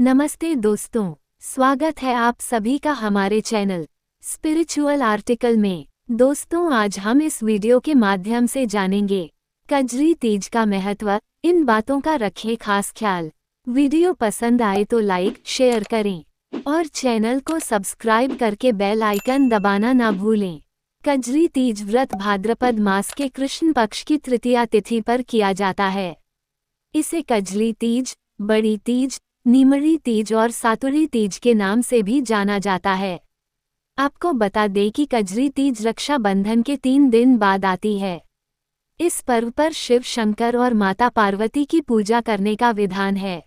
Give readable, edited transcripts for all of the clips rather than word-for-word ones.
नमस्ते दोस्तों, स्वागत है आप सभी का हमारे चैनल स्पिरिचुअल आर्टिकल में। दोस्तों, आज हम इस वीडियो के माध्यम से जानेंगे कजरी तीज का महत्व। इन बातों का रखें खास ख्याल। वीडियो पसंद आए तो लाइक शेयर करें और चैनल को सब्सक्राइब करके बेल आइकन दबाना ना भूलें। कजरी तीज व्रत भाद्रपद मास के कृष्ण पक्ष की तृतीया तिथि पर किया जाता है। इसे कजली तीज, बड़ी तीज, नीमड़ी तीज और सातुरी तीज के नाम से भी जाना जाता है। आपको बता दें कि कजरी तीज रक्षा बंधन के 3 दिन बाद आती है। इस पर्व पर शिव शंकर और माता पार्वती की पूजा करने का विधान है।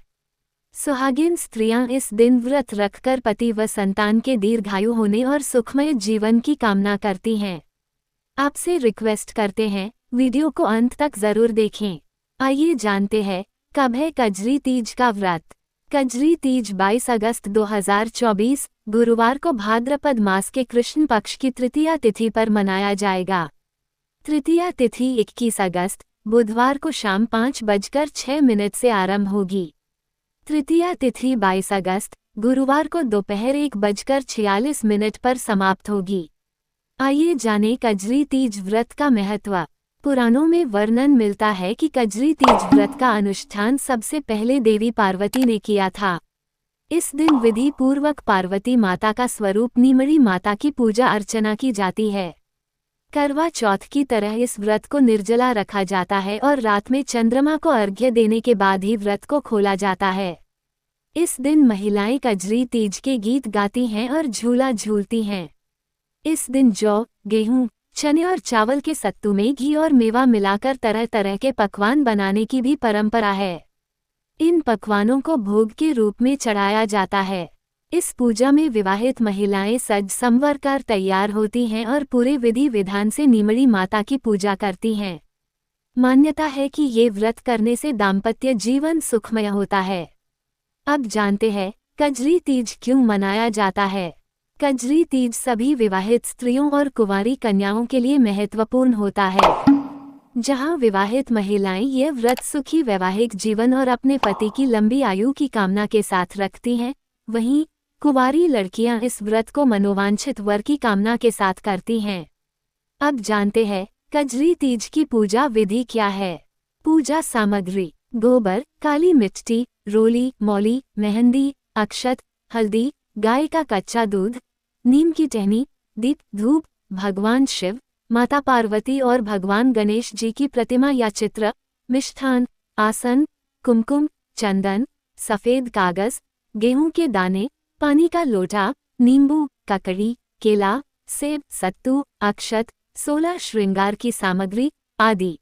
सुहागिन स्त्रियां इस दिन व्रत रखकर पति व संतान के दीर्घायु होने और सुखमय जीवन की कामना करती हैं। आपसे रिक्वेस्ट करते हैं, वीडियो को अंत तक जरूर देखें। आइए जानते हैं कब है कजरी तीज का व्रत। कजरी तीज 22 अगस्त 2024 गुरुवार को भाद्रपद मास के कृष्ण पक्ष की तृतीया तिथि पर मनाया जाएगा। तृतीया तिथि 21 अगस्त बुधवार को शाम 5:06 से आरंभ होगी। तृतीया तिथि 22 अगस्त गुरुवार को दोपहर 1:46 पर समाप्त होगी। आइए जानें कजरी तीज व्रत का महत्व। पुराणों में वर्णन मिलता है कि कजरी तीज व्रत का अनुष्ठान सबसे पहले देवी पार्वती ने किया था। इस दिन विधि पूर्वक पार्वती माता का स्वरूप नीमड़ी माता की पूजा अर्चना की जाती है। करवा चौथ की तरह इस व्रत को निर्जला रखा जाता है और रात में चंद्रमा को अर्घ्य देने के बाद ही व्रत को खोला जाता है। इस दिन महिलाएं कजरी तीज के गीत गाती हैं और झूला झूलती हैं। इस दिन जौ, गेहूं, चने और चावल के सत्तू में घी और मेवा मिलाकर तरह तरह के पकवान बनाने की भी परंपरा है। इन पकवानों को भोग के रूप में चढ़ाया जाता है। इस पूजा में विवाहित महिलाएं सज संवर कर तैयार होती हैं और पूरे विधि विधान से नीमड़ी माता की पूजा करती हैं। मान्यता है कि ये व्रत करने से दाम्पत्य जीवन सुखमय होता है। अब जानते हैं कजरी तीज क्यों मनाया जाता है। कजरी तीज सभी विवाहित स्त्रियों और कुंवारी कन्याओं के लिए महत्वपूर्ण होता है। जहां विवाहित महिलाएं ये व्रत सुखी वैवाहिक जीवन और अपने पति की लंबी आयु की कामना के साथ रखती हैं, वहीं कुंवारी लड़कियां इस व्रत को मनोवांछित वर की कामना के साथ करती हैं। अब जानते हैं कजरी तीज की पूजा विधि क्या है। पूजा सामग्री: गोबर, काली मिट्टी, रोली, मौली, मेहंदी, अक्षत, हल्दी, गाय का कच्चा दूध, नीम की टहनी, दीप, धूप, भगवान शिव, माता पार्वती और भगवान गणेश जी की प्रतिमा या चित्र, मिष्ठान, आसन, कुमकुम, चंदन, सफेद कागज, गेहूं के दाने, पानी का लोटा, नींबू, ककड़ी, केला, सेब, सत्तू, अक्षत, 16 श्रृंगार की सामग्री आदि।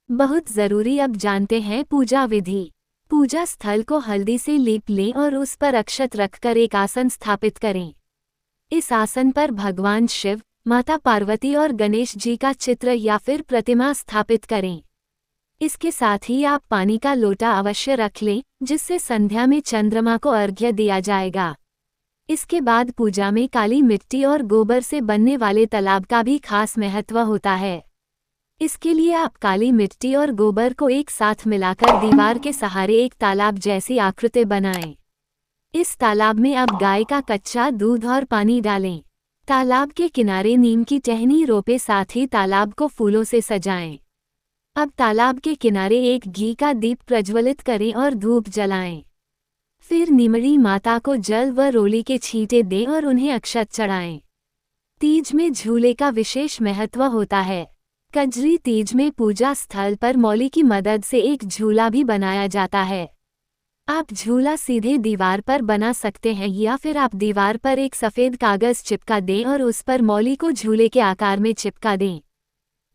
बहुत जरूरी। अब जानते हैं पूजा विधि। पूजा स्थल को हल्दी से लीप लें और उस पर अक्षत रखकर एक आसन स्थापित करें। इस आसन पर भगवान शिव, माता पार्वती और गणेश जी का चित्र या फिर प्रतिमा स्थापित करें। इसके साथ ही आप पानी का लोटा अवश्य रख लें, जिससे संध्या में चंद्रमा को अर्घ्य दिया जाएगा। इसके बाद पूजा में काली मिट्टी और गोबर से बनने वाले तालाब का भी खास महत्व होता है। इसके लिए आप काली मिट्टी और गोबर को एक साथ मिलाकर दीवार के सहारे एक तालाब जैसी आकृति बनाएं। इस तालाब में अब गाय का कच्चा दूध और पानी डालें। तालाब के किनारे नीम की टहनी रोपे, साथ ही तालाब को फूलों से सजाएं। अब तालाब के किनारे एक घी का दीप प्रज्वलित करें और धूप जलाएं। फिर नीमड़ी माता को जल व रोली के छींटे दें और उन्हें अक्षत चढ़ाएं। तीज में झूले का विशेष महत्व होता है। कजरी तीज में पूजा स्थल पर मौली की मदद से एक झूला भी बनाया जाता है। आप झूला सीधे दीवार पर बना सकते हैं या फिर आप दीवार पर एक सफ़ेद कागज चिपका दें और उस पर मौली को झूले के आकार में चिपका दें।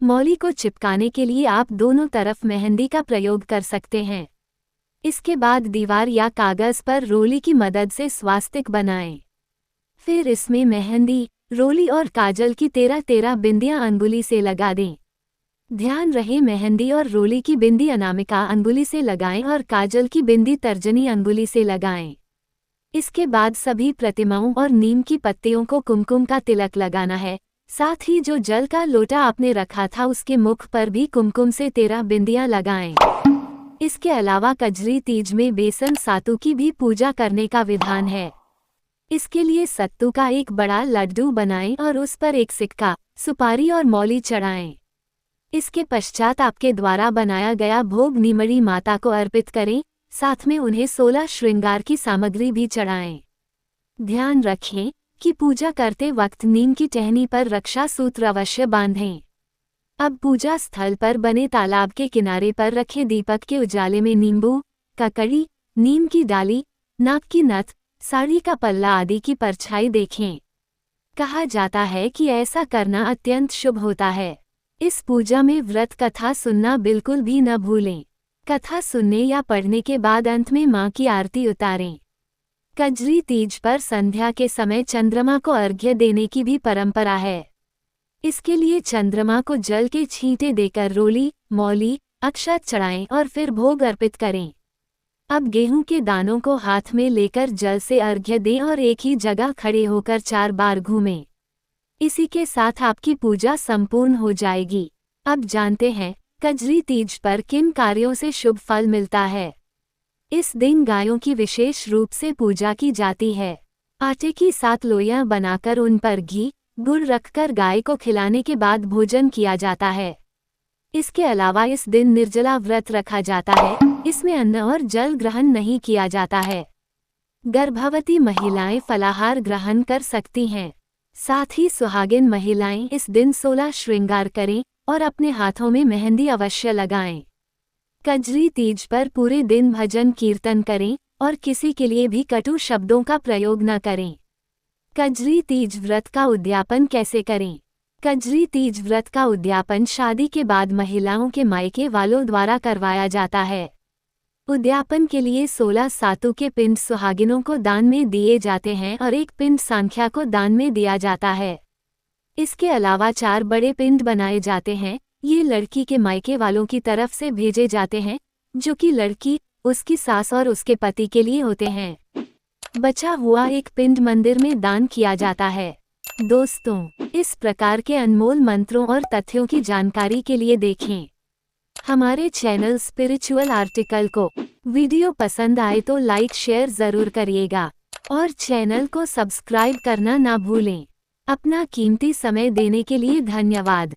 मौली को चिपकाने के लिए आप दोनों तरफ मेहंदी का प्रयोग कर सकते हैं। इसके बाद दीवार या कागज पर रोली की मदद से स्वास्तिक बनाएं। फिर इसमें मेहंदी, रोली और काजल की 13 बिंदियां अंगुली से लगा दें। ध्यान रहे मेहंदी और रोली की बिंदी अनामिका अंगुली से लगाएं और काजल की बिंदी तर्जनी अंगुली से लगाएं। इसके बाद सभी प्रतिमाओं और नीम की पत्तियों को कुमकुम का तिलक लगाना है। साथ ही जो जल का लोटा आपने रखा था उसके मुख पर भी कुमकुम से 13 बिंदियां लगाएं। इसके अलावा कजरी तीज में बेसन सातु की भी पूजा करने का विधान है। इसके लिए सत्तू का एक बड़ा लड्डू बनाएं और उस पर एक सिक्का, सुपारी और मौली चढ़ाएं। इसके पश्चात आपके द्वारा बनाया गया भोग नीमड़ी माता को अर्पित करें, साथ में उन्हें 16 श्रृंगार की सामग्री भी चढ़ाएं। ध्यान रखें कि पूजा करते वक्त नीम की टहनी पर रक्षा सूत्र अवश्य बांधें। अब पूजा स्थल पर बने तालाब के किनारे पर रखे दीपक के उजाले में नींबू, ककड़ी, नीम की डाली, नाक की नथ, साड़ी का पल्ला आदि की परछाई देखें। कहा जाता है कि ऐसा करना अत्यंत शुभ होता है। इस पूजा में व्रत कथा सुनना बिल्कुल भी न भूलें। कथा सुनने या पढ़ने के बाद अंत में मां की आरती उतारें। कजरी तीज पर संध्या के समय चंद्रमा को अर्घ्य देने की भी परंपरा है। इसके लिए चंद्रमा को जल के छींटे देकर रोली, मौली, अक्षत चढ़ाएं और फिर भोग अर्पित करें। अब गेहूं के दानों को हाथ में लेकर जल से अर्घ्य दें और एक ही जगह खड़े होकर 4 बार घूमें। इसी के साथ आपकी पूजा संपूर्ण हो जाएगी। अब जानते हैं कजरी तीज पर किन कार्यों से शुभ फल मिलता है। इस दिन गायों की विशेष रूप से पूजा की जाती है। आटे की 7 लोइयां बनाकर उन पर घी, गुड़ रखकर गाय को खिलाने के बाद भोजन किया जाता है। इसके अलावा इस दिन निर्जला व्रत रखा जाता है। इसमें अन्न और जल ग्रहण नहीं किया जाता है। गर्भवती महिलाएं फलाहार ग्रहण कर सकती हैं। साथ ही सुहागिन महिलाएं इस दिन 16 श्रृंगार करें और अपने हाथों में मेहंदी अवश्य लगाएं। कजरी तीज पर पूरे दिन भजन कीर्तन करें और किसी के लिए भी कटु शब्दों का प्रयोग न करें। कजरी तीज व्रत का उद्यापन कैसे करें। कजरी तीज व्रत का उद्यापन शादी के बाद महिलाओं के मायके वालों द्वारा करवाया जाता है। उद्यापन के लिए 16 सातु के पिंड सुहागिनों को दान में दिए जाते हैं और एक पिंड सांख्या को दान में दिया जाता है। इसके अलावा 4 बड़े पिंड बनाए जाते हैं। ये लड़की के मायके वालों की तरफ से भेजे जाते हैं, जो कि लड़की, उसकी सास और उसके पति के लिए होते हैं। बचा हुआ एक पिंड मंदिर में दान किया जाता है। दोस्तों, इस प्रकार के अनमोल मंत्रों और तथ्यों की जानकारी के लिए देखें हमारे चैनल स्पिरिचुअल आर्टिकल को। वीडियो पसंद आए तो लाइक शेयर जरूर करिएगा और चैनल को सब्सक्राइब करना ना भूलें। अपना कीमती समय देने के लिए धन्यवाद।